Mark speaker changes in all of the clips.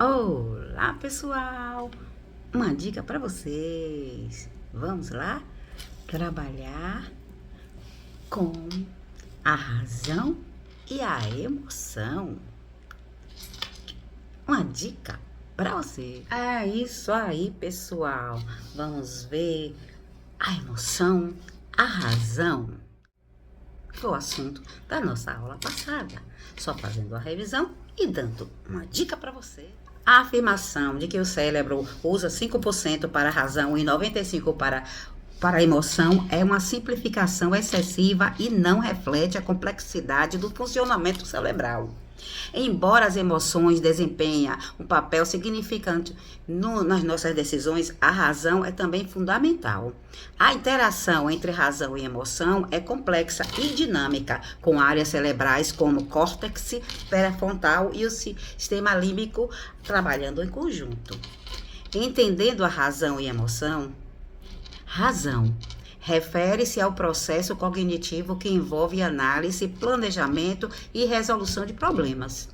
Speaker 1: Olá, pessoal! Uma dica para vocês. Vamos lá trabalhar com a razão e a emoção. Uma dica para você. É isso aí, pessoal. Vamos ver a emoção, a razão. Foi o assunto da nossa aula passada. Só fazendo a revisão e dando uma dica para você. A afirmação de que o cérebro usa 5% para a razão e 95% para a emoção é uma simplificação excessiva e não reflete a complexidade do funcionamento cerebral. Embora as emoções desempenhem um papel significante nas nossas decisões, a razão é também fundamental. A interação entre razão e emoção é complexa e dinâmica, com áreas cerebrais como o córtex pré-frontal e o sistema límbico trabalhando em conjunto. Entendendo a razão e emoção, razão refere-se ao processo cognitivo que envolve análise, planejamento e resolução de problemas.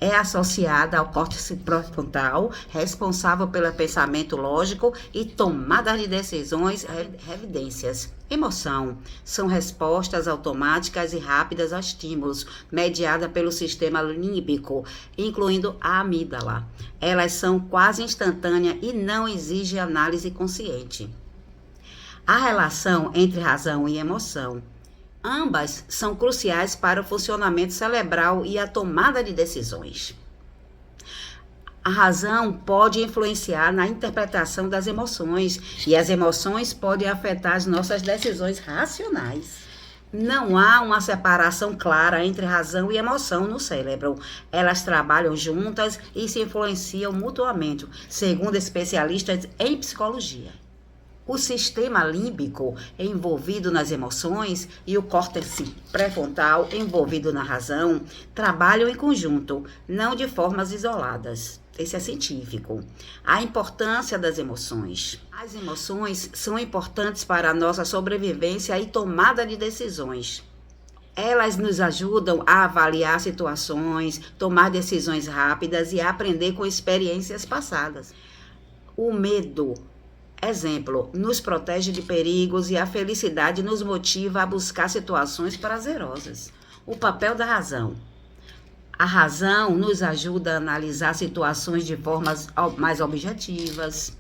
Speaker 1: É associada ao córtex pré-frontal, responsável pelo pensamento lógico e tomada de decisões e evidências. Emoção são respostas automáticas e rápidas a estímulos, mediada pelo sistema límbico, incluindo a amígdala. Elas são quase instantâneas e não exigem análise consciente. A relação entre razão e emoção. Ambas são cruciais para o funcionamento cerebral e a tomada de decisões. A razão pode influenciar na interpretação das emoções e as emoções podem afetar as nossas decisões racionais. Não há uma separação clara entre razão e emoção no cérebro. Elas trabalham juntas e se influenciam mutuamente, segundo especialistas em psicologia. O sistema límbico envolvido nas emoções e o córtex pré-frontal envolvido na razão trabalham em conjunto, não de formas isoladas. Esse é científico. A importância das emoções. As emoções são importantes para a nossa sobrevivência e tomada de decisões. Elas nos ajudam a avaliar situações, tomar decisões rápidas e aprender com experiências passadas. O medo, exemplo, nos protege de perigos e a felicidade nos motiva a buscar situações prazerosas. O papel da razão. A razão nos ajuda a analisar situações de formas mais objetivas.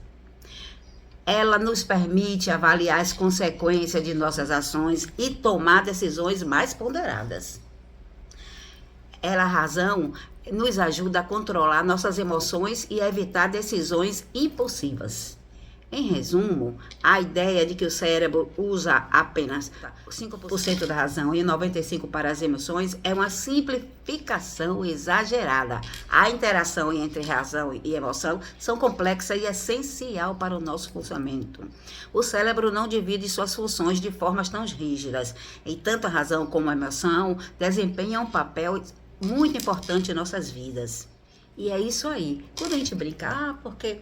Speaker 1: Ela nos permite avaliar as consequências de nossas ações e tomar decisões mais ponderadas. A razão nos ajuda a controlar nossas emoções e evitar decisões impulsivas. Em resumo, a ideia de que o cérebro usa apenas 5% da razão e 95% para as emoções é uma simplificação exagerada. A interação entre razão e emoção são complexas e essencial para o nosso funcionamento. O cérebro não divide suas funções de formas tão rígidas, e tanto a razão como a emoção desempenham um papel muito importante em nossas vidas. E é isso aí. Quando a gente brinca, porque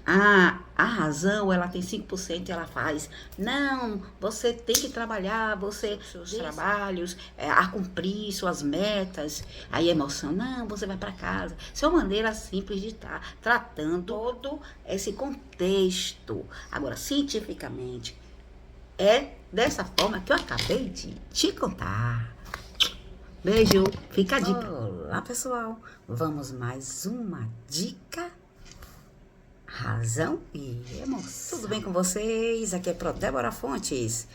Speaker 1: a razão, ela tem 5% e ela faz. Não, você tem que trabalhar, seus trabalhos, a cumprir suas metas. Aí a emoção, não, você vai para casa. Isso é uma maneira simples de estar tratando todo esse contexto. Agora, cientificamente, é dessa forma que eu acabei de te contar. Beijo, fica a dica. Olá, pessoal. Vamos mais uma dica. Razão e emoção. Tudo bem com vocês? Aqui é Débora Fontes.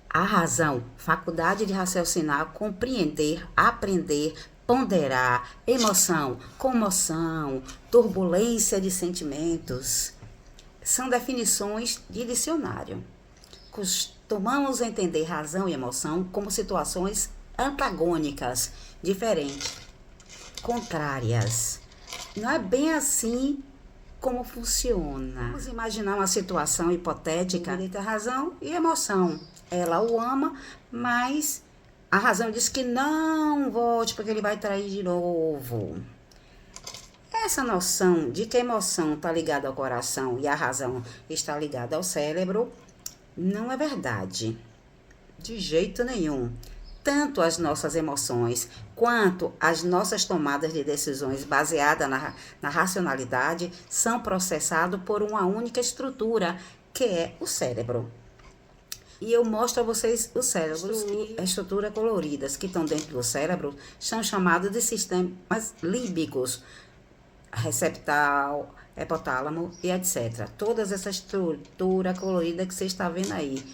Speaker 1: A razão, faculdade de raciocinar, compreender, aprender, ponderar, emoção, comoção, turbulência de sentimentos. São definições de dicionário. Costumamos entender razão e emoção como situações antagônicas, diferentes, contrárias. Não é bem assim como funciona. Vamos imaginar uma situação hipotética entre a razão e a emoção. Ela o ama, mas a razão diz que não volte porque ele vai trair de novo. Essa noção de que a emoção está ligada ao coração e a razão está ligada ao cérebro não é verdade. De jeito nenhum. tanto as nossas emoções quanto as nossas tomadas de decisões baseadas na racionalidade são processados por uma única estrutura, que é o cérebro. E eu mostro a vocês os cérebros e a estrutura coloridas que estão dentro do cérebro são chamados de sistemas límbicos, receptal, hipotálamo e etc. Todas essa estrutura colorida que você está vendo aí,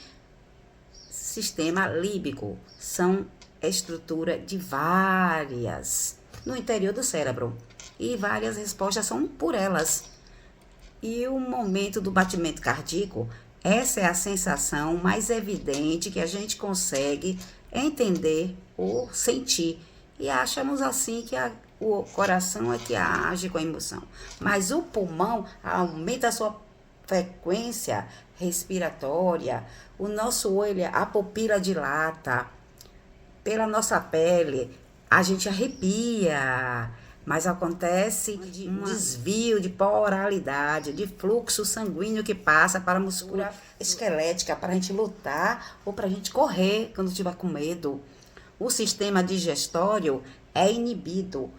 Speaker 1: sistema límbico, são estrutura de várias no interior do cérebro e várias respostas são por elas. E o momento do batimento cardíaco, essa é a sensação mais evidente que a gente consegue entender ou sentir. E achamos assim que o coração é que age com a emoção. Mas o pulmão aumenta a sua frequência respiratória, o nosso olho, a pupila dilata, pela nossa pele, a gente arrepia. Mas acontece um desvio de poralidade, de fluxo sanguíneo que passa para a musculatura esquelética, para a gente lutar ou para a gente correr quando estiver com medo. O sistema digestório é inibido,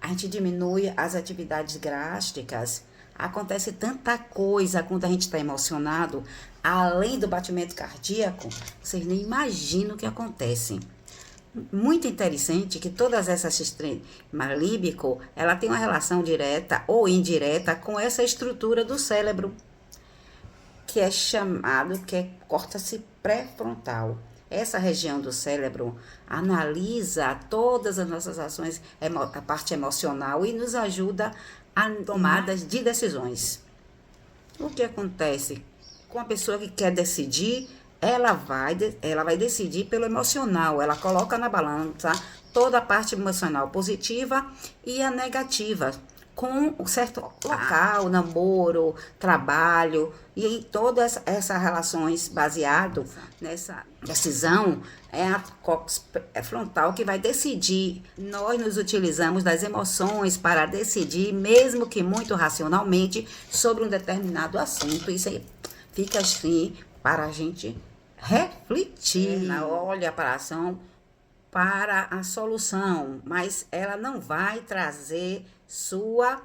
Speaker 1: a gente diminui as atividades gástricas. Acontece tanta coisa quando a gente está emocionado, além do batimento cardíaco, vocês nem imaginam o que acontece. Muito interessante que todas essas sistemas límbico, ela tem uma relação direta ou indireta com essa estrutura do cérebro, que é chamado, que é córtex pré-frontal. Essa região do cérebro analisa todas as nossas ações, a parte emocional e nos ajuda a tomadas de decisões. O que acontece com a pessoa que quer decidir? Ela vai decidir pelo emocional, ela coloca na balança toda a parte emocional positiva e a negativa, com um certo local, namoro, trabalho, e em todas essas relações baseado nessa decisão, é a córtex frontal que vai decidir. Nós nos utilizamos das emoções para decidir, mesmo que muito racionalmente, sobre um determinado assunto. Isso aí fica assim para a gente refletir. Olha para a ação, para a solução, mas ela não vai trazer sua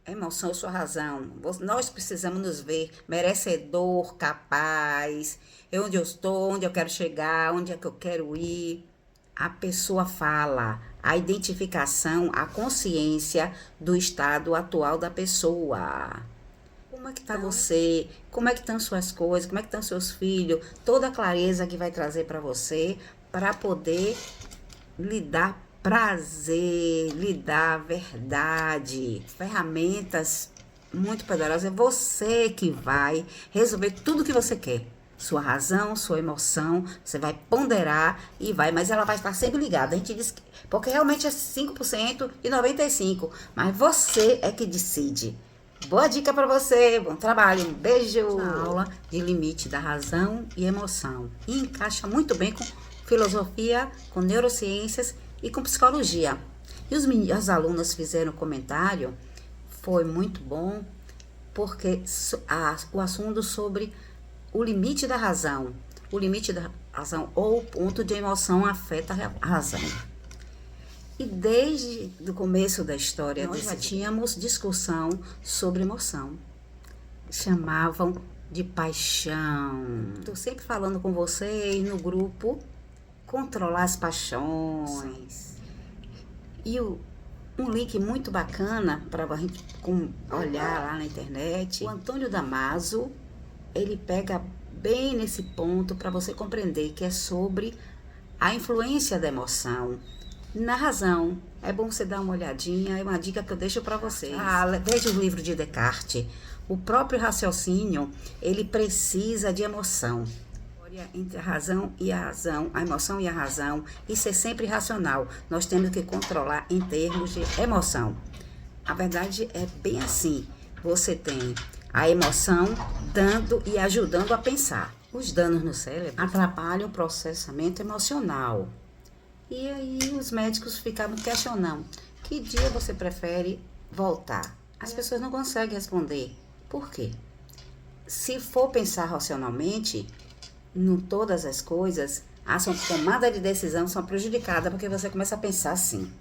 Speaker 1: emoção, sua razão. Nós precisamos nos ver merecedor, capaz, onde eu estou, onde eu quero chegar, onde é que eu quero ir. A pessoa fala, a identificação, a consciência do estado atual da pessoa. Como é que está você? Como é que estão suas coisas? Como é que estão seus filhos? Toda a clareza que vai trazer para você, para poder lhe dar prazer, lhe dar verdade. Ferramentas muito poderosas. É você que vai resolver tudo o que você quer. Sua razão, sua emoção, você vai ponderar e vai, mas ela vai estar sempre ligada. A gente diz que, porque realmente é 5% e 95%, mas você é que decide. Boa dica para você, bom trabalho, um beijo. A aula de limite da razão e emoção. E encaixa muito bem com filosofia, com neurociências e com psicologia. E os alunos fizeram comentário, foi muito bom, porque o assunto sobre o limite da razão. O limite da razão ou o ponto de emoção afeta a razão. E desde o começo da história, nós já tínhamos discussão sobre emoção. Chamavam de paixão. Estou sempre falando com vocês no grupo, controlar as paixões. E um link muito bacana para a gente olhar lá na internet. O Antônio Damasio, ele pega bem nesse ponto para você compreender que é sobre a influência da emoção na razão. É bom você dar uma olhadinha, é uma dica que eu deixo para vocês. Veja o livro de Descartes. O próprio raciocínio, ele precisa de emoção. Entre a razão e a razão, a emoção e a razão, isso é sempre racional. Nós temos que controlar em termos de emoção. A verdade é bem assim. Você tem a emoção dando e ajudando a pensar. Os danos no cérebro atrapalham o processamento emocional. E aí os médicos ficavam questionando, que dia você prefere voltar? As pessoas não conseguem responder. Por quê? Se for pensar racionalmente, em todas as coisas, A sua tomada de decisão são prejudicadas porque você começa a pensar assim: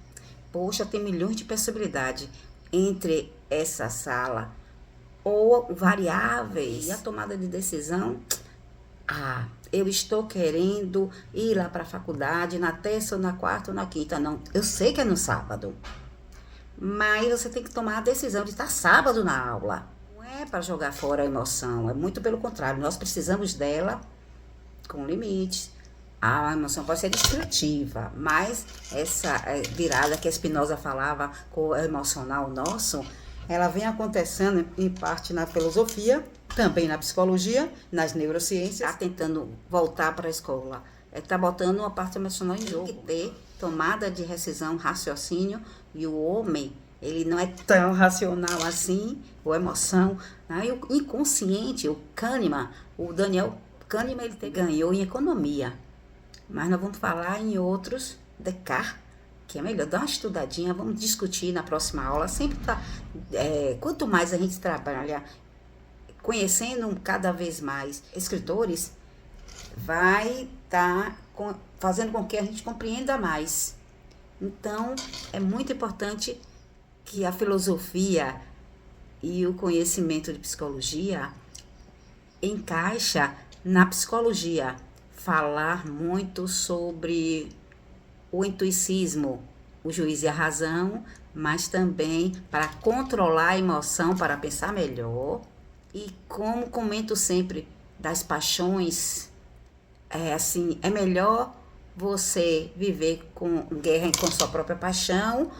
Speaker 1: poxa, tem milhões de possibilidades entre essa sala ou variáveis. E a tomada de decisão, eu estou querendo ir lá para a faculdade na terça ou na quarta ou na quinta. Não, eu sei que é no sábado, mas você tem que tomar a decisão de estar sábado na aula. Não é para jogar fora a emoção, é muito pelo contrário, nós precisamos dela com limites. A emoção pode ser destrutiva, mas essa virada que a Spinoza falava com o emocional nosso, ela vem acontecendo em parte na filosofia, também na psicologia, nas neurociências. Está tentando voltar para a escola, está botando uma parte emocional em jogo. Tem que ter tomada de decisão, raciocínio, e o homem, ele não é tão racional assim, ou emoção. Né? E o inconsciente, o Kahneman, o Daniel Kahneman, ele ganhou em economia. Mas nós vamos falar em outros, Descartes, que é melhor dar uma estudadinha, vamos discutir na próxima aula. Sempre quanto mais a gente trabalha conhecendo cada vez mais escritores, vai estar fazendo com que a gente compreenda mais. Então, é muito importante que a filosofia e o conhecimento de psicologia encaixa na psicologia. Falar muito sobre o intuicismo, o juízo e a razão, mas também para controlar a emoção, para pensar melhor. E como comento sempre das paixões, é melhor você viver com guerra com sua própria paixão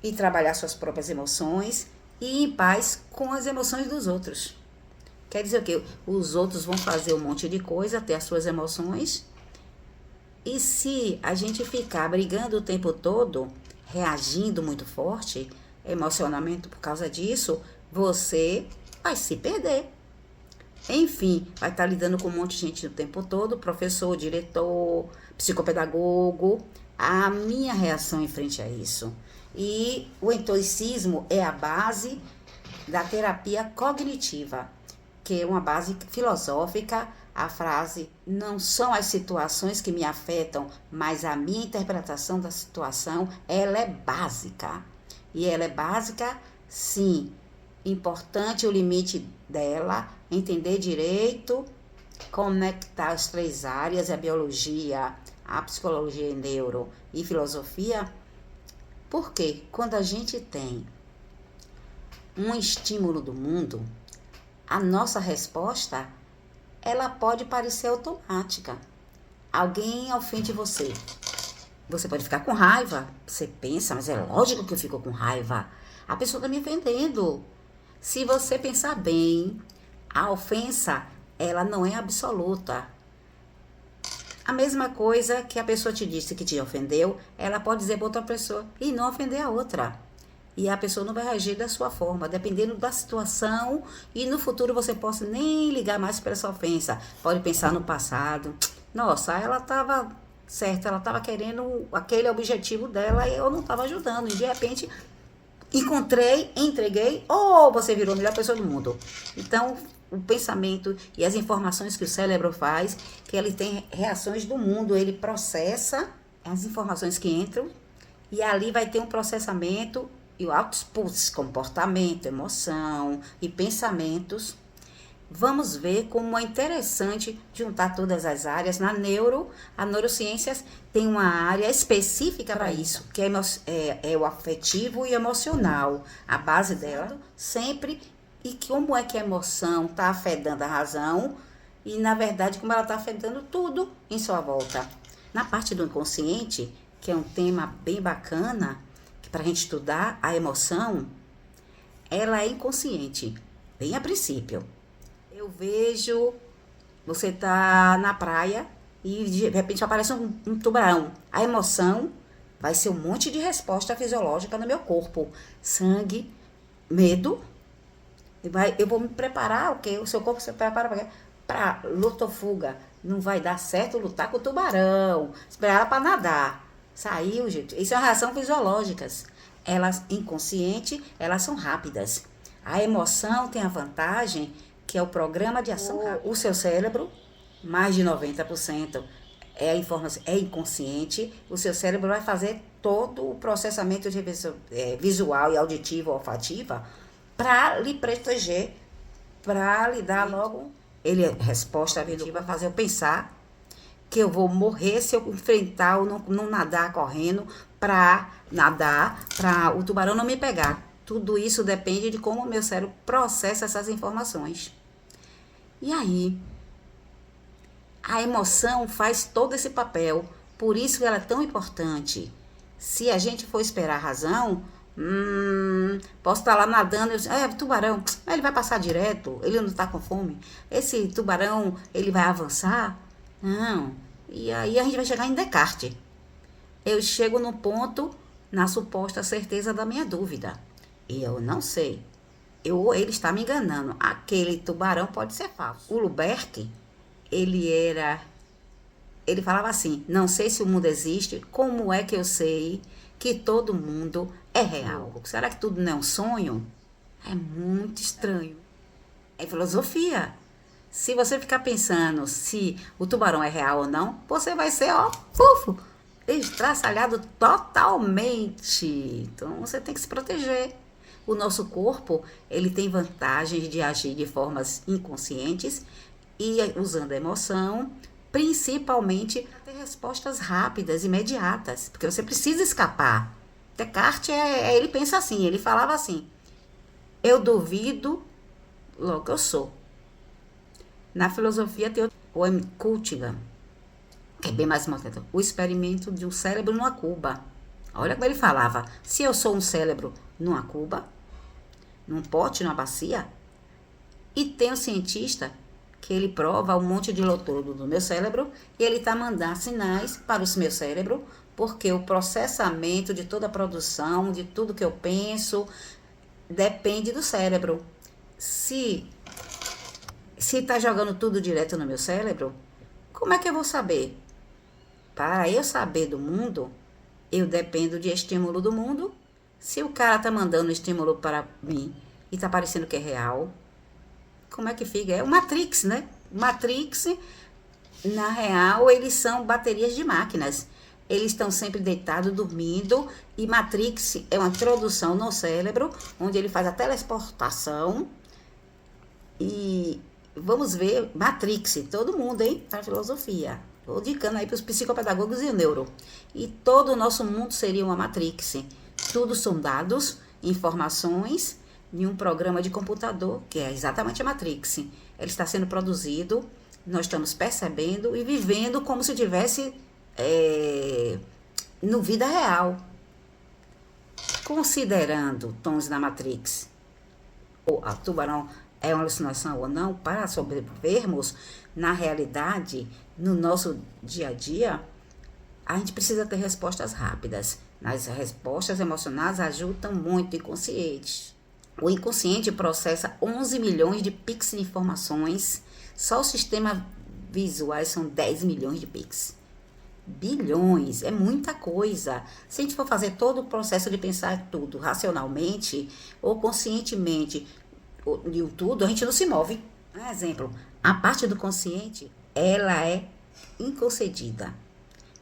Speaker 1: e trabalhar suas próprias emoções e ir em paz com as emoções dos outros. Quer dizer o quê? Os outros vão fazer um monte de coisa, ter as suas emoções. E se a gente ficar brigando o tempo todo, reagindo muito forte, emocionalmente por causa disso, você vai se perder. Enfim, vai estar lidando com um monte de gente o tempo todo, professor, diretor, psicopedagogo. A minha reação em frente a isso. E o estoicismo é a base da terapia cognitiva, que é uma base filosófica. A frase, não são as situações que me afetam, mas a minha interpretação da situação, ela é básica. E ela é básica, sim. Importante o limite dela, entender direito, conectar as três áreas, a biologia, a psicologia, neuro e filosofia. Porque quando a gente tem um estímulo do mundo, a nossa resposta, ela pode parecer automática. Alguém ofende você. Você pode ficar com raiva. Você pensa, mas é lógico que eu fico com raiva. A pessoa está me ofendendo. Se você pensar bem, a ofensa, ela não é absoluta. A mesma coisa que a pessoa te disse que te ofendeu, ela pode dizer para outra pessoa e não ofender a outra. E a pessoa não vai reagir da sua forma, dependendo da situação. E no futuro você possa nem ligar mais para essa ofensa. Pode pensar no passado. Nossa, ela estava certa, ela estava querendo aquele objetivo dela e eu não estava ajudando. E de repente, entreguei, você virou a melhor pessoa do mundo. Então, o pensamento e as informações que o cérebro faz, que ele tem reações do mundo, ele processa as informações que entram e ali vai ter um processamento e o output, comportamento, emoção e pensamentos. Vamos ver como é interessante juntar todas as áreas. A neurociências tem uma área específica para isso, que é o afetivo e emocional. A base dela sempre, e como é que a emoção está afetando a razão e, na verdade, como ela está afetando tudo em sua volta. Na parte do inconsciente, que é um tema bem bacana, para a gente estudar, a emoção, ela é inconsciente, bem a princípio. Eu vejo, você tá na praia e de repente aparece um tubarão. A emoção vai ser um monte de resposta fisiológica no meu corpo. Sangue, medo. Eu vou me preparar, o seu corpo se prepara para luta ou fuga. Não vai dar certo lutar com o tubarão. Esperar para nadar. Saiu, gente. Isso é uma reação fisiológica. Elas, inconsciente, elas são rápidas. A emoção tem a vantagem que é o programa de ação rápida. O seu cérebro, mais de 90%, a informação é inconsciente, o seu cérebro vai fazer todo o processamento de visual e auditivo, olfativa, para lhe proteger, para lhe dar logo, resposta auditiva, vai fazer eu pensar que eu vou morrer se eu enfrentar ou não nadar correndo para nadar, para o tubarão não me pegar. Tudo isso depende de como o meu cérebro processa essas informações. E aí, a emoção faz todo esse papel, por isso que ela é tão importante. Se a gente for esperar a razão, posso estar lá nadando, tubarão, ele vai passar direto, ele não está com fome. Esse tubarão, ele vai avançar? Não. E aí a gente vai chegar em Descartes. Eu chego no ponto, na suposta certeza da minha dúvida. E eu não sei. Ele está me enganando. Aquele tubarão pode ser falso. O Luberck, ele falava assim, não sei se o mundo existe, como é que eu sei que todo mundo é real? Será que tudo não é um sonho? É muito estranho. É filosofia. Se você ficar pensando se o tubarão é real ou não, você vai ser, estraçalhado totalmente. Então, você tem que se proteger. O nosso corpo, ele tem vantagens de agir de formas inconscientes e usando a emoção, principalmente para ter respostas rápidas, imediatas, porque você precisa escapar. Descartes, ele pensa assim, ele falava assim, eu duvido, logo eu sou. Na filosofia tem o M. Cultigan, que é bem mais moderno, o experimento de um cérebro numa cuba. Olha como ele falava, se eu sou um cérebro numa cuba, num pote, numa bacia, e tem um cientista que ele prova um monte de eletrodo do meu cérebro e ele está mandando sinais para o meu cérebro, porque o processamento de toda a produção, de tudo que eu penso, depende do cérebro. Se está jogando tudo direto no meu cérebro, como é que eu vou saber? Para eu saber do mundo, eu dependo de estímulo do mundo. Se o cara está mandando estímulo para mim e está parecendo que é real, como é que fica? É o Matrix, né? Matrix, na real, eles são baterias de máquinas. Eles estão sempre deitados, dormindo. E Matrix é uma introdução no cérebro, onde ele faz a teleportação. E vamos ver Matrix, todo mundo, hein? Para a filosofia. Estou indicando aí para os psicopedagogos e o neuro. E todo o nosso mundo seria uma Matrix. Tudo são dados, informações em um programa de computador, que é exatamente a Matrix. Ele está sendo produzido, nós estamos percebendo e vivendo como se tivesse no vida real. Considerando tons da Matrix, ou a tubarão é uma alucinação ou não, para sobrevivermos na realidade, no nosso dia a dia, a gente precisa ter respostas rápidas. As respostas emocionais ajudam muito o inconsciente. O inconsciente processa 11 milhões de pixels de informações. Só o sistema visual são 10 milhões de pixels. Bilhões, é muita coisa. Se a gente for fazer todo o processo de pensar tudo racionalmente ou conscientemente, de tudo, a gente não se move. Um exemplo, a parte do consciente, ela é inconcedida.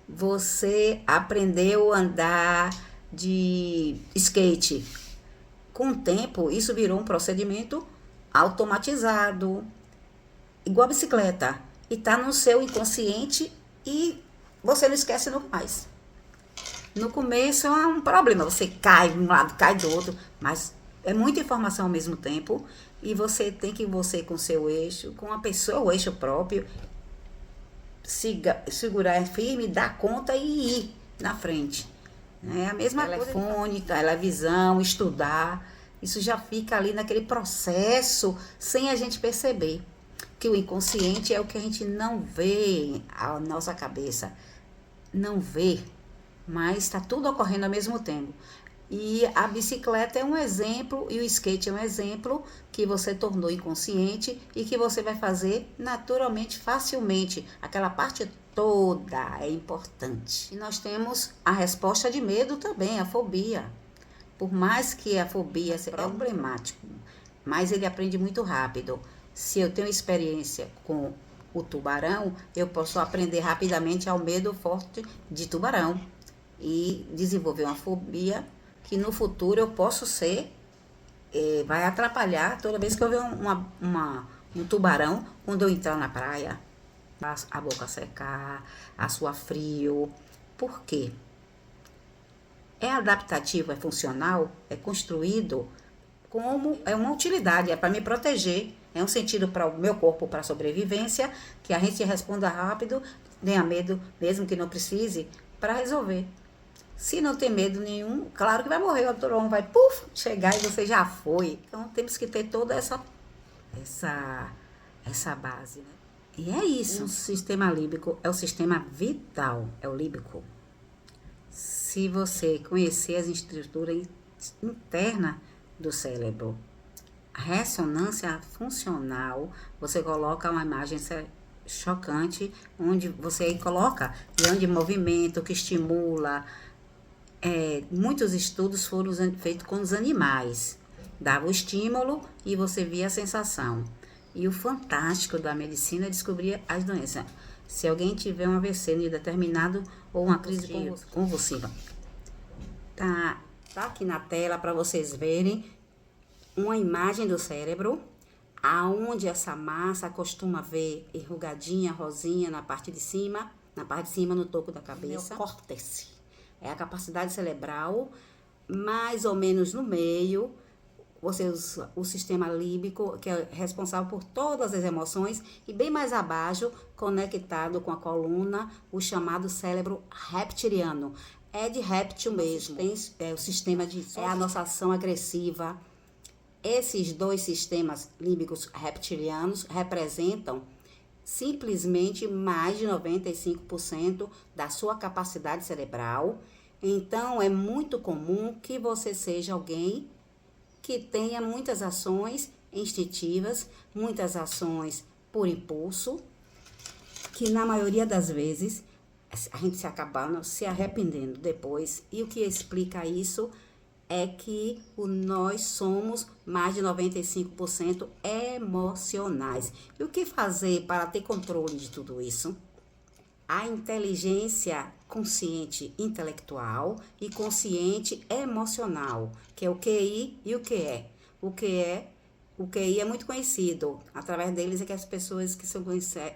Speaker 1: Você aprendeu a andar de skate. Com o tempo, isso virou um procedimento automatizado, igual a bicicleta. E está no seu inconsciente e você não esquece nunca mais. No começo é um problema, você cai de um lado, cai do outro, mas é muita informação ao mesmo tempo e você tem que, com seu eixo, com a pessoa, o eixo próprio, segurar firme, dar conta e ir na frente. É a mesma coisa. Telefone, televisão, estudar, isso já fica ali naquele processo sem a gente perceber. Que o inconsciente é o que a gente não vê, a nossa cabeça não vê, mas está tudo ocorrendo ao mesmo tempo. E a bicicleta é um exemplo e o skate é um exemplo que você tornou inconsciente e que você vai fazer naturalmente, facilmente. Aquela parte toda é importante. E nós temos a resposta de medo também, a fobia. Por mais que a fobia seja problemática, mas ele aprende muito rápido. Se eu tenho experiência com o tubarão, eu posso aprender rapidamente ao medo forte de tubarão e desenvolver uma fobia que no futuro eu posso ser, vai atrapalhar toda vez que eu ver um tubarão, quando eu entrar na praia, a boca secar, a suar frio. Por quê? É adaptativo, é funcional, é construído como é uma utilidade, é para me proteger, é um sentido para o meu corpo, para a sobrevivência, que a gente responda rápido, tenha medo, mesmo que não precise, para resolver. Se não tem medo nenhum, claro que vai morrer, o tubarão vai chegar e você já foi. Então temos que ter toda essa base, né? E é isso. O sistema límbico é o sistema vital, é o límbico. Se você conhecer as estruturas internas do cérebro, a ressonância funcional, você coloca uma imagem chocante, onde você coloca grande movimento que estimula. Muitos estudos foram feitos com os animais. Dava o estímulo e você via a sensação. E o fantástico da medicina é descobrir as doenças. Se alguém tiver um AVC indeterminado ou uma crise convulsiva, tá aqui na tela para vocês verem uma imagem do cérebro, aonde essa massa costuma ver enrugadinha, rosinha na parte de cima no toco da cabeça. Neocórtex é a capacidade cerebral, mais ou menos no meio. Você usa o sistema límbico, que é responsável por todas as emoções, e bem mais abaixo, conectado com a coluna, o chamado cérebro reptiliano. É de réptil mesmo. O sistema é a nossa ação agressiva. Esses dois sistemas límbicos reptilianos representam simplesmente mais de 95% da sua capacidade cerebral. Então, é muito comum que você seja alguém que tenha muitas ações instintivas, muitas ações por impulso, que na maioria das vezes a gente se acaba se arrependendo depois. E o que explica isso é que nós somos mais de 95% emocionais. E o que fazer para ter controle de tudo isso? A inteligência consciente intelectual e consciente emocional, que é o QI e o QE. O QI é muito conhecido. Através deles é que as pessoas que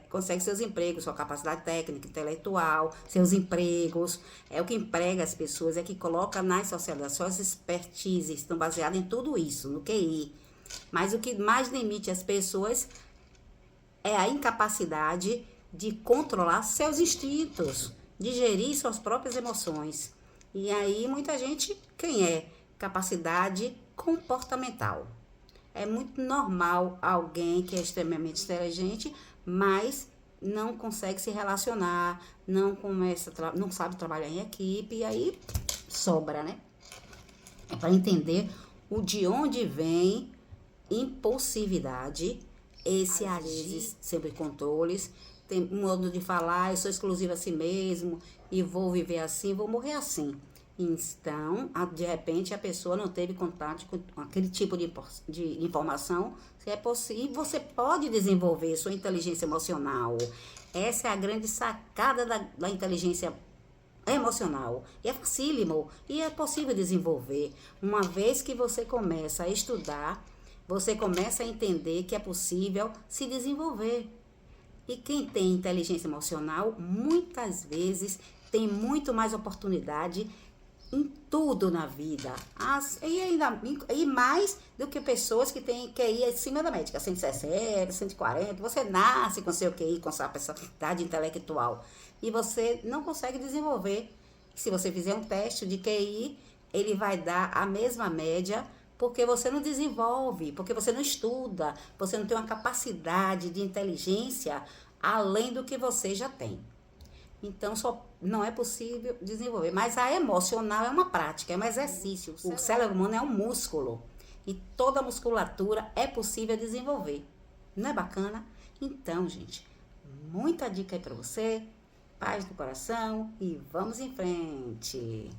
Speaker 1: conseguem seus empregos, sua capacidade técnica, intelectual, seus empregos. É o que emprega as pessoas, é que coloca nas sociedades. Suas expertises estão baseadas em tudo isso, no QI. Mas o que mais limite as pessoas é a incapacidade de controlar seus instintos, de gerir suas próprias emoções. E aí muita gente, quem é? Capacidade comportamental. É muito normal alguém que é extremamente inteligente, mas não consegue se relacionar, não sabe trabalhar em equipe, e aí sobra, né? É para entender de onde vem impulsividade, esse agir sempre controles. Tem um modo de falar, eu sou exclusiva a si mesmo e vou viver assim, vou morrer assim. Então, de repente, a pessoa não teve contato com aquele tipo de informação. Se é possível, você pode desenvolver sua inteligência emocional. Essa é a grande sacada da inteligência emocional. E é facílimo e é possível desenvolver. Uma vez que você começa a estudar, você começa a entender que é possível se desenvolver. E quem tem inteligência emocional, muitas vezes, tem muito mais oportunidade em tudo na vida. E mais do que pessoas que têm QI acima da média, 160, 140. Você nasce com seu QI, com sua capacidade intelectual. E você não consegue desenvolver. Se você fizer um teste de QI, ele vai dar a mesma média, porque você não desenvolve, porque você não estuda, você não tem uma capacidade de inteligência além do que você já tem. Então, só não é possível desenvolver. Mas a emocional é uma prática, é um exercício. O cérebro humano é um músculo. E toda a musculatura é possível desenvolver. Não é bacana? Então, gente, muita dica aí para você. Paz do coração e vamos em frente.